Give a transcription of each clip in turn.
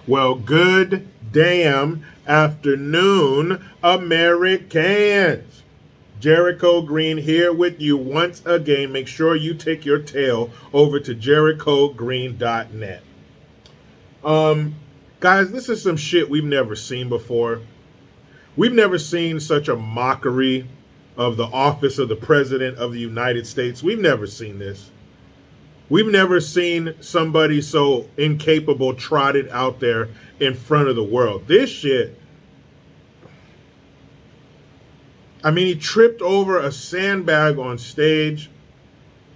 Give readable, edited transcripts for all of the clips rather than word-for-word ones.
Well, good damn afternoon, Americans. Jericho Green here with you once again. Make sure you take your tail over to jerichogreen.net. Guys, this is some shit we've never seen before. We've never seen such a mockery of the office of the President of the United States. We've never seen this. We've never seen somebody so incapable trotted out there in front of the world. This shit, I mean, he tripped over a sandbag on stage.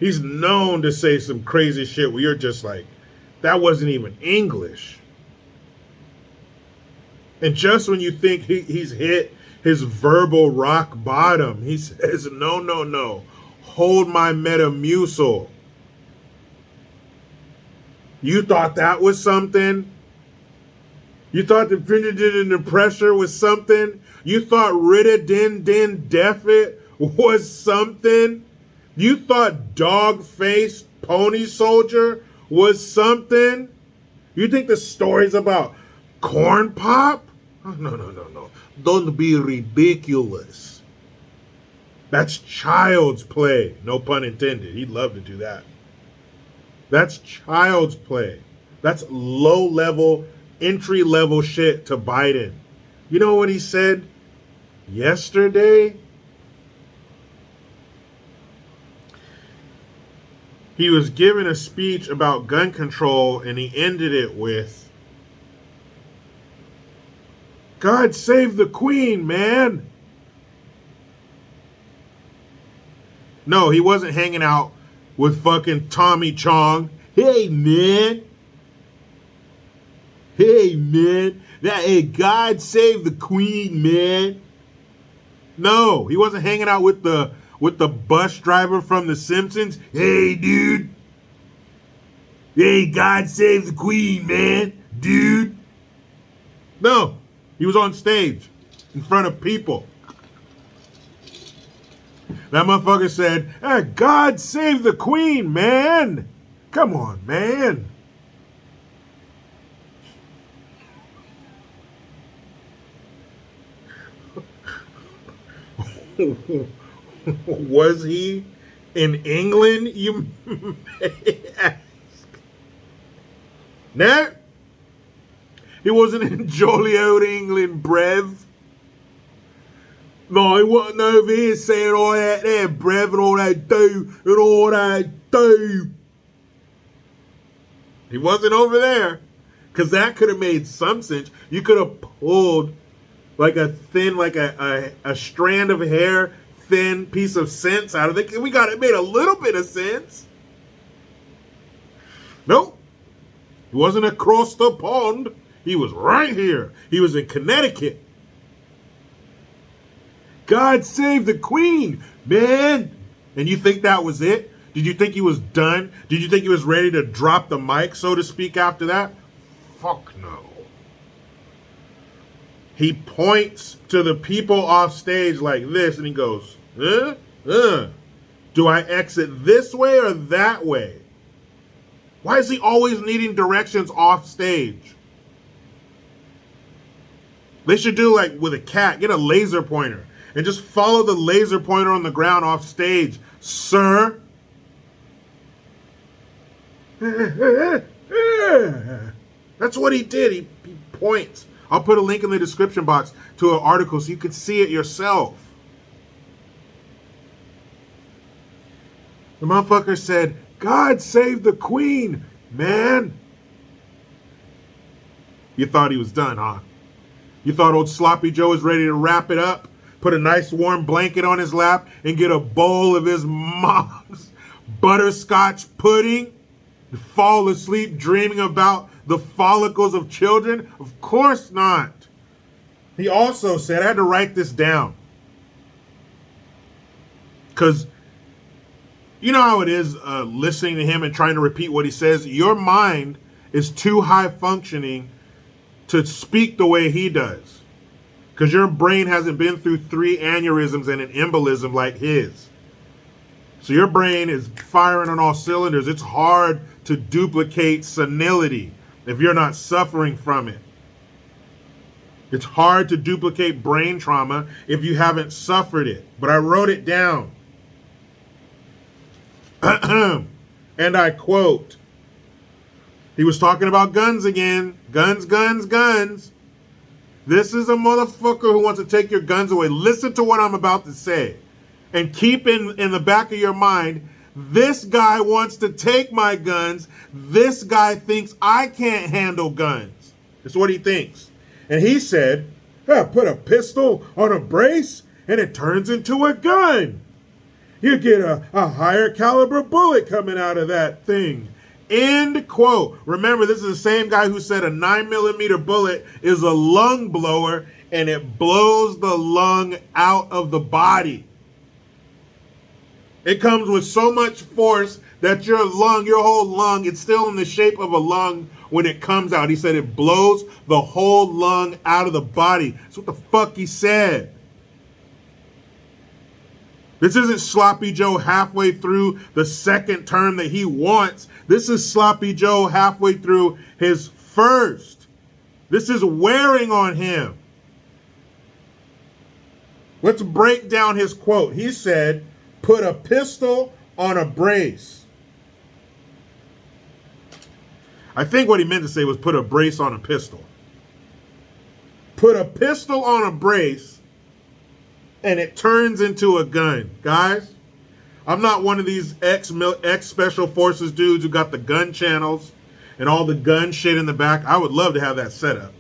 He's known to say some crazy shit where you're just like, that wasn't even English. And just when you think he's hit his verbal rock bottom, he says, no, hold my Metamucil. You thought that was something? You thought the Trinidad and the pressure was something? You thought Ridadin-din-Defit was something? You thought dog-faced pony soldier was something? You think the story's about corn pop? Oh, no. Don't be ridiculous. That's child's play. No pun intended. He'd love to do that. That's child's play. That's low-level, entry-level shit to Biden. You know what he said yesterday? He was giving a speech about gun control, and he ended it with, God save the Queen, man. No, he wasn't hanging out with fucking Tommy Chong. Hey, man. Hey, God save the Queen, man. No, he wasn't hanging out with the bus driver from The Simpsons. Hey, dude. Hey, God save the Queen, man. Dude. No, he was on stage in front of people. That motherfucker said, hey, God save the Queen, man. Come on, man. Was he in England, you may ask? No. He wasn't in jolly old England, brev. No, he wasn't over here saying all that there, brev, and all that do. He wasn't over there. Because that could have made some sense. You could have pulled like a thin, like a strand of hair, thin piece of sense out of it. We got it made a little bit of sense. Nope. He wasn't across the pond. He was right here. He was in Connecticut. God save the Queen, man. And you think that was it? Did you think he was done? Did you think he was ready to drop the mic, so to speak, after that? Fuck no. He points to the people off stage like this, and he goes, do I exit this way or that way? Why is he always needing directions off stage? They should do like with a cat, get a laser pointer and just follow the laser pointer on the ground off stage, sir. That's what he did. He points. I'll put a link in the description box to an article so you can see it yourself. The motherfucker said, God save the Queen, man. You thought he was done, huh? You thought old Sloppy Joe was ready to wrap it up, put a nice warm blanket on his lap, and get a bowl of his mom's butterscotch pudding, and fall asleep dreaming about the follicles of children? Of course not. He also said, I had to write this down, because you know how it is listening to him and trying to repeat what he says? Your mind is too high functioning to speak the way he does, because your brain hasn't been through 3 aneurysms and an embolism like his. So your brain is firing on all cylinders. It's hard to duplicate senility. if you're not suffering from it. It's hard to duplicate brain trauma if you haven't suffered it. But I wrote it down. And I quote, he was talking about guns again. Guns, guns, guns. This is a motherfucker who wants to take your guns away. Listen to what I'm about to say. And keep in the back of your mind, this guy wants to take my guns. This guy thinks I can't handle guns. That's what he thinks. And he said, put a pistol on a brace and it turns into a gun. You get a higher caliber bullet coming out of that thing. End quote. Remember, this is the same guy who said a 9mm bullet is a lung blower and it blows the lung out of the body. It comes with so much force that your whole lung, it's still in the shape of a lung when it comes out. He said it blows the whole lung out of the body. That's what the fuck he said. This isn't Sloppy Joe halfway through the second term that he wants. This is Sloppy Joe halfway through his first. This is wearing on him. Let's break down his quote. He said, put a pistol on a brace. I think what he meant to say was put a brace on a pistol. Put a pistol on a brace and it turns into a gun. Guys, I'm not one of these ex-special forces dudes who got the gun channels and all the gun shit in the back. I would love to have that set up.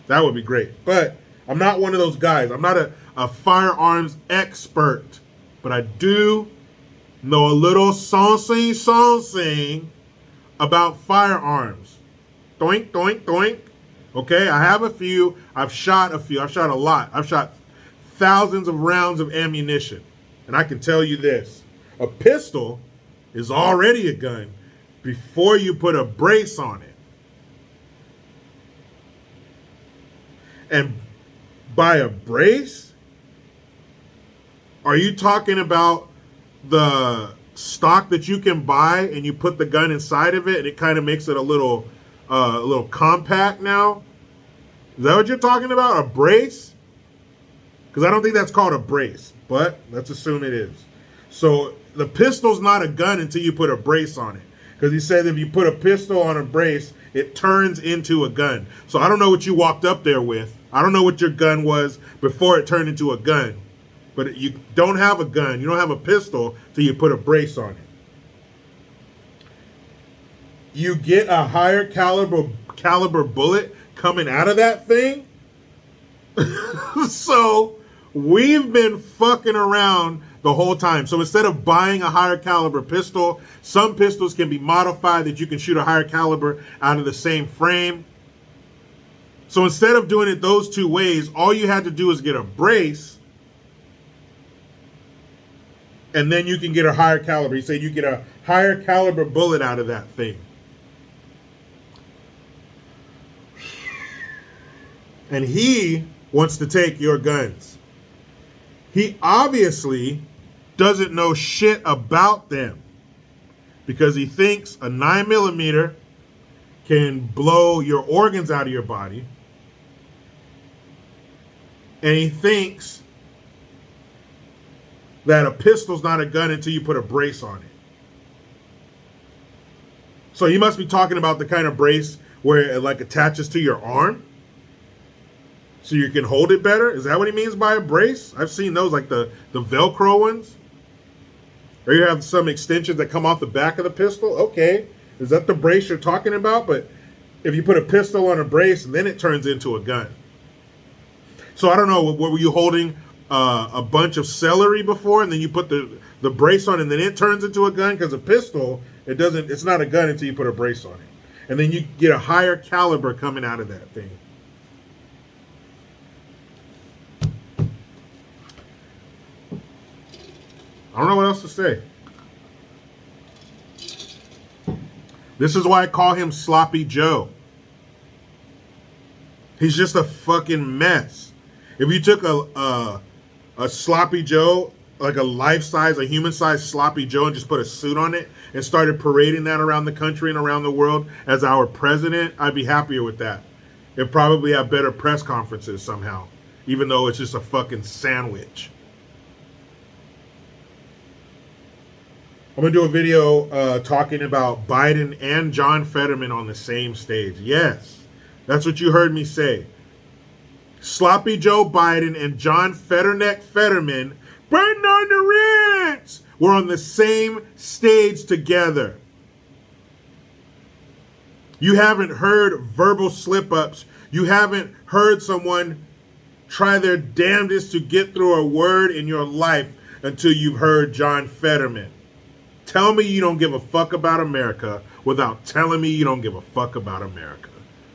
That would be great. But I'm not one of those guys. I'm not a firearms expert. But I do know a little something about firearms. Doink, doink, doink. Okay, I have a few. I've shot a few. I've shot a lot. I've shot thousands of rounds of ammunition. And I can tell you this. A pistol is already a gun before you put a brace on it. And by a brace, are you talking about the stock that you can buy and you put the gun inside of it and it kind of makes it a little compact now? Is that what you're talking about? A brace? Because I don't think that's called a brace, but let's assume it is. So the pistol's not a gun until you put a brace on it. Because he said if you put a pistol on a brace, it turns into a gun. So I don't know what you walked up there with. I don't know what your gun was before it turned into a gun. But you don't have a gun. You don't have a pistol till you put a brace on it. You get a higher caliber bullet coming out of that thing. So we've been fucking around the whole time. So instead of buying a higher caliber pistol, some pistols can be modified that you can shoot a higher caliber out of the same frame. So instead of doing it those two ways, all you had to do is get a brace, and then you can get a higher caliber. You say you get a higher caliber bullet out of that thing. And he wants to take your guns. He obviously doesn't know shit about them because he thinks a 9mm can blow your organs out of your body. And he thinks that a pistol's not a gun until you put a brace on it. So you must be talking about the kind of brace where it like attaches to your arm so you can hold it better. Is that what he means by a brace? I've seen those, like the Velcro ones. Or you have some extensions that come off the back of the pistol. Okay, is that the brace you're talking about? But if you put a pistol on a brace, then it turns into a gun. So I don't know, what were you holding a bunch of celery before, and then you put the brace on, and then it turns into a gun? Because a pistol, it's not a gun until you put a brace on it, and then you get a higher caliber coming out of that thing. I don't know what else to say. This is why I call him Sloppy Joe. He's just a fucking mess. If you took a Sloppy Joe like a life-size, a human-size sloppy Joe and just put a suit on it and started parading that around the country and around the world as our president, I'd be happier with that. It'd probably have better press conferences somehow, even though it's just a fucking sandwich. I'm going to do a video talking about Biden and John Fetterman on the same stage. Yes, that's what you heard me say. Sloppy Joe Biden and John Fetterneck Fetterman, Biden on the Ritz, were on the same stage together. You haven't heard verbal slip-ups. You haven't heard someone try their damnedest to get through a word in your life until you've heard John Fetterman. Tell me you don't give a fuck about America without telling me you don't give a fuck about America.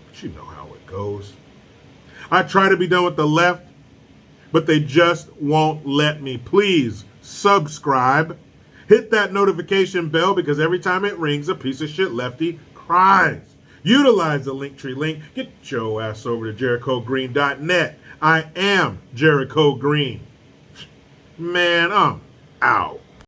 But you know how it goes. I try to be done with the left, but they just won't let me. Please subscribe. Hit that notification bell because every time it rings, a piece of shit lefty cries. Utilize the Linktree link. Get your ass over to JerichoGreen.net. I am Jericho Green. Man, I'm out.